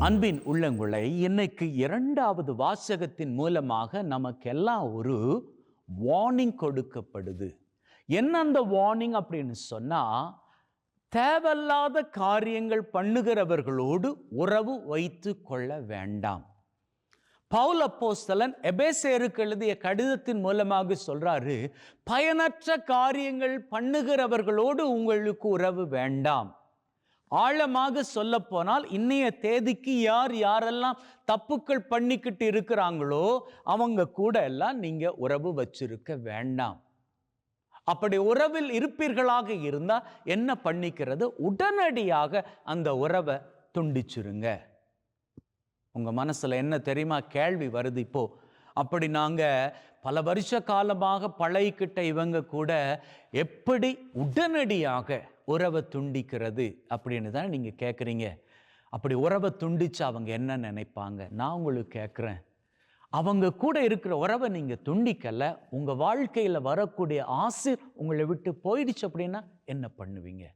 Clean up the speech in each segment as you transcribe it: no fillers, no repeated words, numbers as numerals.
அன்பின் உள்ளங்களை இன்னைக்கு இரண்டாவது வாசகத்தின் மூலமாக நமக்கெல்லாம் ஒரு வார்னிங் கொடுக்கப்படுது. என்ன அந்த வார்னிங் அப்படின்னு சொன்னா, தேவையில்லாத காரியங்கள் பண்ணுகிறவர்களோடு உறவு வைத்து கொள்ள வேண்டாம். பவுல் அப்போஸ்தலன் எபேசியருக்கு எழுதிய கடிதத்தின் மூலமாக சொல்றாரு, பயனற்ற காரியங்கள் பண்ணுகிறவர்களோடு உங்களுக்கு உறவு வேண்டாம். ஆழமாக சொல்ல போனால் இன்னைய தேதிக்கு யாரெல்லாம் தப்புக்கள் பண்ணிக்கிட்டு இருக்கிறாங்களோ அவங்க கூட எல்லாம் நீங்க உறவு வச்சிருக்க வேண்டாம். அப்படி உறவில் இருப்பீர்களாக இருந்தா என்ன பண்ணிக்கிறது? உடனடியாக அந்த உறவை துண்டிச்சிருங்க. உங்க மனசுல என்ன தெரியுமா கேள்வி வருது இப்போ? அப்படி நாங்க பல வருஷ காலமாக பழகிக்கிட்ட இவங்க கூட எப்படி உடனடியாக உறவை துண்டிக்கிறது அப்படின்னு தான் நீங்கள் கேட்குறீங்க. அப்படி உறவை துண்டிச்சு அவங்க என்ன நினைப்பாங்க? நான் உங்களுக்கு கேட்குறேன், அவங்க கூட இருக்கிற உறவை நீங்கள் துண்டிக்கலை, உங்கள் வாழ்க்கையில் வரக்கூடிய ஆசீர் உங்களை விட்டு போயிடுச்சு அப்படின்னா என்ன பண்ணுவீங்க?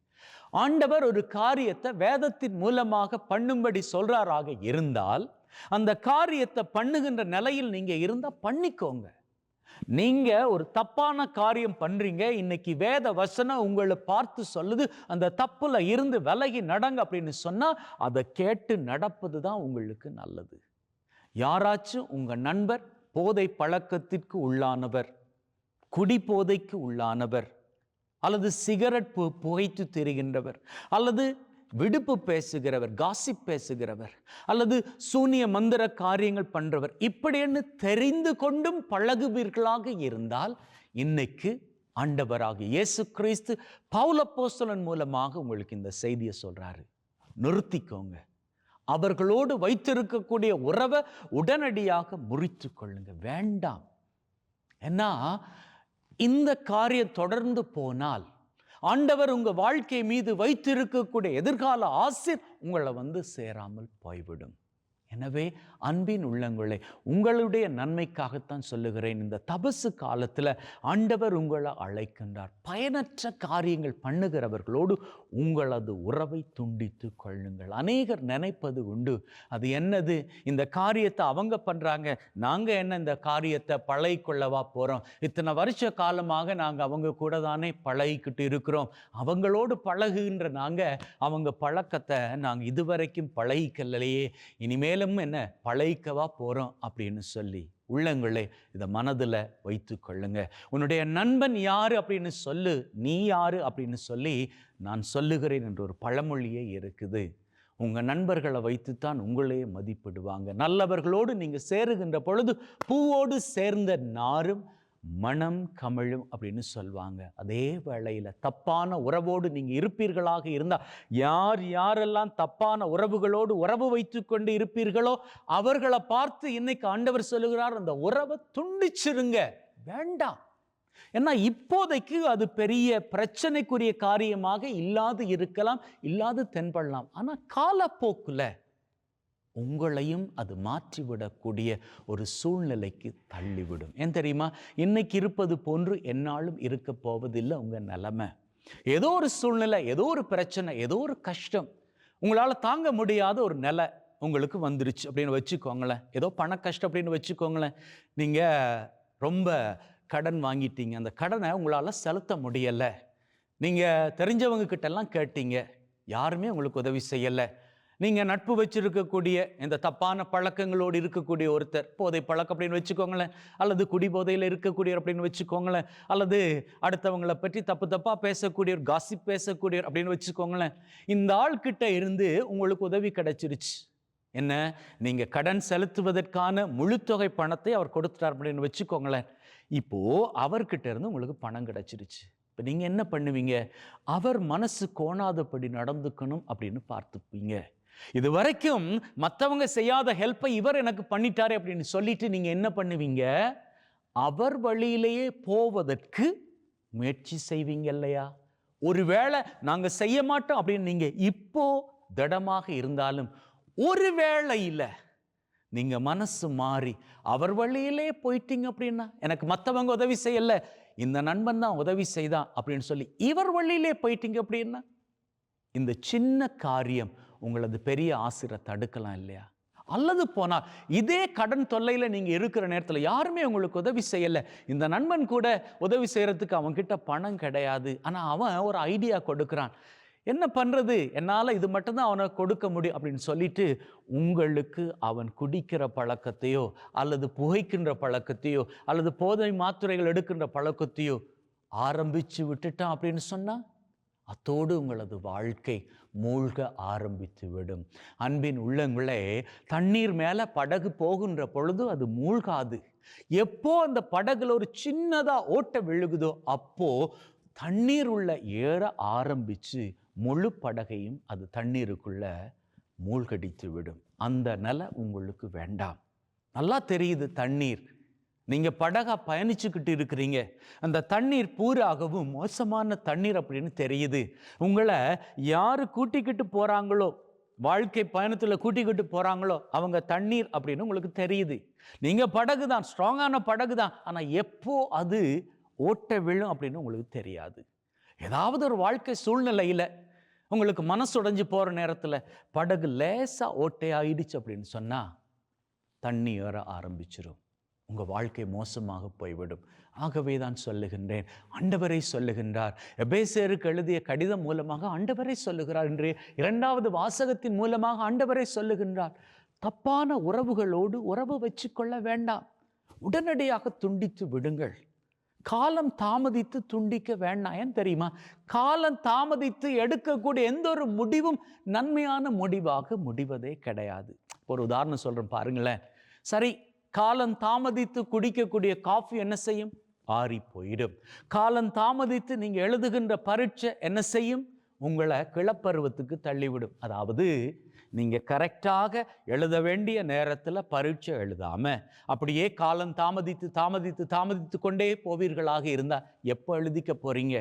ஆண்டவர் ஒரு காரியத்தை வேதத்தின் மூலமாக பண்ணும்படி சொல்றாராக இருந்தால் அந்த காரியத்தை பண்ணுகின்ற நிலையில் நீங்க இருந்தா பண்ணிக்கோங்க. நீங்க ஒரு தப்பான காரியம் பண்றீங்க, இன்னைக்கு வேத வசனம் உங்களை பார்த்து சொல்லுது அந்த தப்புல இருந்து விலகி நடங்க அப்படின்னு சொன்னா அதை கேட்டு நடப்பது தான் உங்களுக்கு நல்லது. யாராச்சும் உங்க நண்பர் போதை பழக்கத்திற்கு உள்ளானவர், குடி போதைக்கு உள்ளானவர், அல்லது சிகரெட் புகைத்து திரிகின்றவர், அல்லது விடுப்பு பேசுகிறவர், காசிப் பேசுகிறவர், அல்லது சூனிய மந்திர காரியங்கள் பண்றவர், இப்படின்னு தெரிந்து கொண்டும் பழகுவீர்களாக இருந்தால் இன்னைக்கு ஆண்டவராகிய இயேசு கிறிஸ்து பவுல் அப்போஸ்தலன் மூலமாக உங்களுக்கு இந்த செய்தியை சொல்றாரு. நிறுத்திக்கோங்க. அவர்களோடு வைத்திருக்கக்கூடிய உறவை உடனடியாக முறித்து கொள்ளுங்க. வேண்டாம். ஏன்னா இந்த காரியம் தொடர்ந்து போனால் ஆண்டவர் உங்க வாழ்க்கை மீது வைத்திருக்கக்கூடிய எதிர்கால ஆசீர் உங்களை வந்து சேராமல் போய்விடும். எனவே அன்பின் உள்ளங்களே, உங்களுடைய நன்மைக்காகத்தான் சொல்லுகிறேன். இந்த தபசு காலத்தில் ஆண்டவர் உங்களை அழைக்கின்றார். பயனற்ற காரியங்கள் பண்ணுகிறவர்களோடு உங்களது உறவை துண்டித்து கொள்ளுங்கள். அநேகர் நினைப்பது உண்டு, அது என்னது, இந்த காரியத்தை அவங்க பண்ணுறாங்க, நாங்கள் என்ன இந்த காரியத்தை பழகிக்கொள்ளவா போகிறோம்? இத்தனை வருஷ காலமாக நாங்கள் அவங்க கூட தானே பழகிக்கிட்டு இருக்கிறோம், அவங்களோடு பழகுகின்ற நாங்கள் அவங்க பழக்கத்தை நாங்கள் இதுவரைக்கும் பழகிக்கலையே, இனிமேல் என்ன பழகிக்கவா போறோம் அப்படின்னு சொல்லி உள்ளங்களே இதை மனதில் வைத்து கொள்ளுங்க. உன்னுடைய நண்பன் யாரு அப்படின்னு சொல்லு, நீ யாரு அப்படின்னு சொல்லி நான் சொல்லுகிறேன் என்ற ஒரு பழமொழியே இருக்குது. உங்க நண்பர்களை வைத்துத்தான் உங்களே மதிப்பிடுவாங்க. நல்லவர்களோடு நீங்க சேருகின்ற பொழுது பூவோடு சேர்ந்த நாரும் மனம் கமழும் அப்படின்னு சொல்வாங்க. அதே வேளையில் தப்பான உறவோடு நீங்க இருப்பீர்களாக இருந்தால், யாரெல்லாம் தப்பான உறவுகளோடு உறவு வைத்து கொண்டு இருப்பீர்களோ அவர்களை பார்த்து இன்னைக்கு ஆண்டவர் சொல்லுகிறார், அந்த உறவை துண்டிச்சிருங்க, வேண்டாம். ஏன்னா இப்போதைக்கு அது பெரிய பிரச்சனைக்குரிய காரியமாக இல்லாது இருக்கலாம், இல்லாது தென்படலாம். ஆனா காலப்போக்குல உங்களையும் அது மாற்றிவிடக்கூடிய ஒரு சூழ்நிலைக்கு தள்ளிவிடும். ஏன் தெரியுமா? இன்னைக்கு இருப்பது போன்று என்னாலும் இருக்க போவதில்லை உங்க நிலைமை. ஏதோ ஒரு சூழ்நிலை, ஏதோ ஒரு பிரச்சனை, ஏதோ ஒரு கஷ்டம், உங்களால் தாங்க முடியாத ஒரு நிலை உங்களுக்கு வந்துருச்சு அப்படின்னு வச்சுக்கோங்களேன். ஏதோ பண கஷ்டம் அப்படின்னு வச்சுக்கோங்களேன். நீங்கள் ரொம்ப கடன் வாங்கிட்டீங்க, அந்த கடனை உங்களால் செலுத்த முடியலை, நீங்கள் தெரிஞ்சவங்க கிட்டெல்லாம் கேட்டீங்க, யாருமே உங்களுக்கு உதவி செய்யலை. நீங்கள் நட்பு வச்சிருக்கக்கூடிய இந்த தப்பான பழக்கங்களோடு இருக்கக்கூடிய ஒருத்தர், போதை பழக்கம் அப்படின்னு வச்சுக்கோங்களேன், அல்லது குடி போதையில் இருக்கக்கூடியவர் அப்படின்னு வச்சுக்கோங்களேன், அல்லது அடுத்தவங்களை பற்றி தப்பாக பேசக்கூடியவர், காசிப் பேசக்கூடியவர் அப்படின்னு வச்சுக்கோங்களேன். இந்த ஆள்கிட்ட இருந்து உங்களுக்கு உதவி கிடைச்சிருச்சு. என்ன, நீங்கள் கடன் செலுத்துவதற்கான முழு தொகை பணத்தை அவர் கொடுத்துட்டார் அப்படின்னு வச்சுக்கோங்களேன். இப்போது அவர்கிட்ட இருந்து உங்களுக்கு பணம் கிடைச்சிருச்சு. இப்போ நீங்கள் என்ன பண்ணுவீங்க? அவர் மனசு கோணாதபடி நடந்துக்கணும் அப்படின்னு பார்த்துப்பீங்க. இது வரைக்கும் மற்றவங்க செய்யாத ஹெல்ப்பை இவர் எனக்கு பண்ணிட்டாரு அப்படின்னு சொல்லிட்டு நீங்க என்ன பண்ணுவீங்க? அவர் வழியிலேயே போவதற்கு முயற்சி செய்வீங்க இல்லையா? ஒருவேளை நாங்க செய்ய மாட்டோம் அப்படின்னு நீங்க இப்போ திடமாக இருந்தாலும், ஒருவேளையில நீங்க மனசு மாறி அவர் வழியிலே போயிட்டீங்க அப்படின்னா, எனக்கு மற்றவங்க உதவி செய்யல, இந்த நண்பன் தான் உதவி செய்தான் அப்படின்னு சொல்லி இவர் வழியிலே போயிட்டீங்க அப்படின்னா, இந்த சின்ன காரியம் உங்களது பெரிய ஆசிரை தடுக்கலாம் இல்லையா? அல்லது போனால் இதே கடன் தொல்லையில் நீங்கள் இருக்கிற நேரத்தில் யாருமே உங்களுக்கு உதவி செய்யலை, இந்த நண்பன் கூட உதவி செய்கிறதுக்கு அவன்கிட்ட பணம் கிடையாது, ஆனால் அவன் ஒரு ஐடியா கொடுக்குறான், என்ன பண்ணுறது, என்னால் இது மட்டும்தான் அவனை கொடுக்க முடியும் அப்படின்னு சொல்லிட்டு உங்களுக்கு அவன் குடிக்கிற பழக்கத்தையோ அல்லது புகைக்கின்ற பழக்கத்தையோ அல்லது போதை மாத்திரைகள் எடுக்கின்ற பழக்கத்தையோ ஆரம்பித்து விட்டுட்டான் அப்படின்னு சொன்னால் அத்தோடு உங்களது வாழ்க்கை மூழ்க ஆரம்பித்து விடும். அன்பின் உள்ளங்களே, தண்ணீர் மேலே படகு போகின்ற பொழுது அது மூழ்காது. எப்போ அந்த படகுல ஒரு சின்னதாக ஓட்ட விழுகுதோ அப்போ தண்ணீர் உள்ள ஏற ஆரம்பித்து முழு படகையும் அது தண்ணீருக்குள்ள மூழ்கடித்து விடும். அந்த நிலை உங்களுக்கு வேண்டாம். நல்லா தெரியுது, தண்ணீர் நீங்கள் படகா பயணிச்சுக்கிட்டு இருக்கிறீங்க, அந்த தண்ணீர் பூராகவும் மோசமான தண்ணீர் அப்படின்னு தெரியுது. உங்களை யார் கூட்டிக்கிட்டு போகிறாங்களோ, வாழ்க்கை பயணத்தில் கூட்டிக்கிட்டு போகிறாங்களோ அவங்க தண்ணீர் அப்படின்னு உங்களுக்கு தெரியுது. நீங்கள் படகு தான், ஸ்ட்ராங்கான படகு தான், ஆனால் எப்போ அது ஓட்ட விழும் அப்படின்னு உங்களுக்கு தெரியாது. ஏதாவது ஒரு வாழ்க்கை சூழ்நிலையில் உங்களுக்கு மனசு உடைஞ்சு போகிற நேரத்தில் படகு லேசாக ஓட்டையாயிடுச்சு அப்படின்னு சொன்னால் தண்ணி ஏற ஆரம்பிச்சிடும், உங்கள் வாழ்க்கை மோசமாக போய்விடும். ஆகவே தான் சொல்லுகின்றேன், ஆண்டவரை சொல்லுகின்றார். எபேசியருக்கு எழுதிய கடிதம் மூலமாக ஆண்டவரை சொல்லுகிறார் என்று 2வது வாசகத்தின் மூலமாக ஆண்டவரை சொல்லுகின்றார். தப்பான உறவுகளோடு உறவு வச்சு கொள்ள வேண்டாம், உடனடியாக துண்டித்து விடுங்கள். காலம் தாமதித்து துண்டிக்க வேண்டாம். ஏன் தெரியுமா? காலம் தாமதித்து எடுக்கக்கூடிய எந்த ஒரு முடிவும் நன்மையான முடிவாக முடிவதே கிடையாது. ஒரு உதாரணம் சொல்கிறேன் பாருங்களேன். சரி, காலம் தாமதித்து குடிக்கக்கூடிய காஃபி என்ன செய்யும்? ஆறி போயிடும். காலம் தாமதித்து நீங்கள் எழுதுகின்ற பரீட்சை என்ன செய்யும்? உங்களை கிளப்பருவத்துக்கு தள்ளிவிடும். அதாவது நீங்கள் கரெக்டாக எழுத வேண்டிய நேரத்தில் பரீட்சை எழுதாமல் அப்படியே காலம் தாமதித்து தாமதித்து தாமதித்து கொண்டே போவீர்களாக இருந்தால் எப்போ எழுதிக்க போகிறீங்க?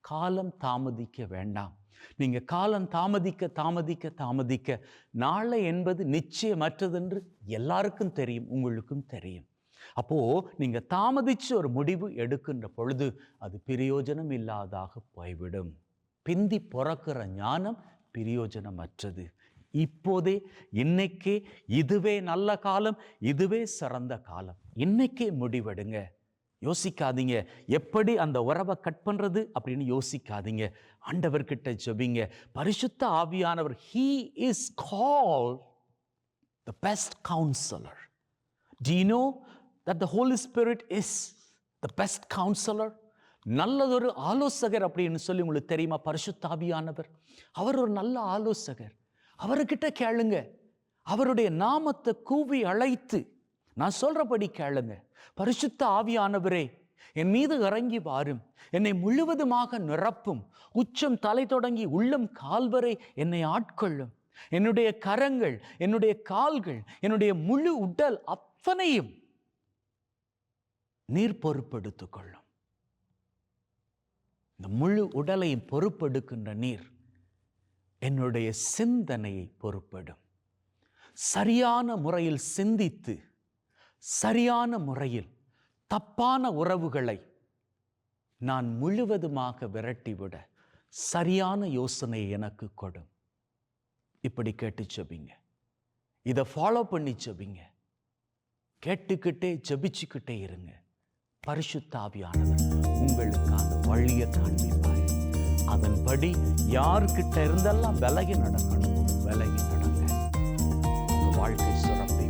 காலம் தாமதிக்க வேண்டாம். நீங்கள் காலம் தாமதிக்க தாமதிக்க தாமதிக்க நாளை என்பது நிச்சயமற்றது என்று எல்லாருக்கும் தெரியும், உங்களுக்கும் தெரியும். அப்போது நீங்கள் தாமதித்து ஒரு முடிவு எடுக்கின்ற பொழுது அது பிரயோஜனம் இல்லாதாக போய்விடும். பிந்தி பிறக்கிற ஞானம் பிரயோஜனமற்றது. இப்போதே, இன்னைக்கே, இதுவே நல்ல காலம், இதுவே சிறந்த காலம். இன்னைக்கே முடிவெடுங்க. யோசிக்காதீங்க எப்படி அந்த உறவை கட் பண்ணுறது அப்படின்னு யோசிக்காதீங்க. ஆண்டவர்கிட்ட ஜெபிங்க. பரிசுத்த ஆவியானவர், he is called the best counselor. Do you know that the Holy Spirit is the best counselor? நல்லதொரு ஆலோசகர் அப்படின்னு சொல்லி உங்களுக்கு தெரியுமா? பரிசுத்த ஆவியானவர் அவர் ஒரு நல்ல ஆலோசகர். அவர்கிட்ட கேளுங்க. அவருடைய நாமத்தை கூவி அழைத்து நான் சொல்றபடி கேளுங்க. பரிசுத்த ஆவியானவரே, என் மீது இறங்கி வாரும், என்னை முழுவதுமாக நிரப்பும், உச்சம் தலை தொடங்கி உள்ளம் கால் வரை என்னை ஆட்கொள்ளும், என்னுடைய கரங்கள், என்னுடைய கால்கள், என்னுடைய முழு உடல் அத்தனையும் நீர் பொறுப்பெடுத்துக் கொள்ளும். இந்த முழு உடலையும் பொறுப்பெடுக்கின்ற நீர் என்னுடைய சிந்தனையை பொறுப்பெடும். சரியான முறையில் சிந்தித்து சரியான முறையில் தப்பான உறவுகளை நான் முழுவதுமாக விரட்டிவிட சரியான யோசனையை எனக்கு கொடும். இப்படி கேட்டு ஜெபிங்க. இதை ஃபாலோ பண்ணி ஜெபிங்க. கேட்டுக்கிட்டே ஜெபிச்சுக்கிட்டே இருங்க. பரிசுத்த ஆவியானவர் உங்களுக்கான வழியை காண்பிப்பார். அதன்படி யார்கிட்ட இருந்தெல்லாம் விலகி நடக்கணும், விலகி நடங்க. உங்க வாழ்க்கை சிறப்பு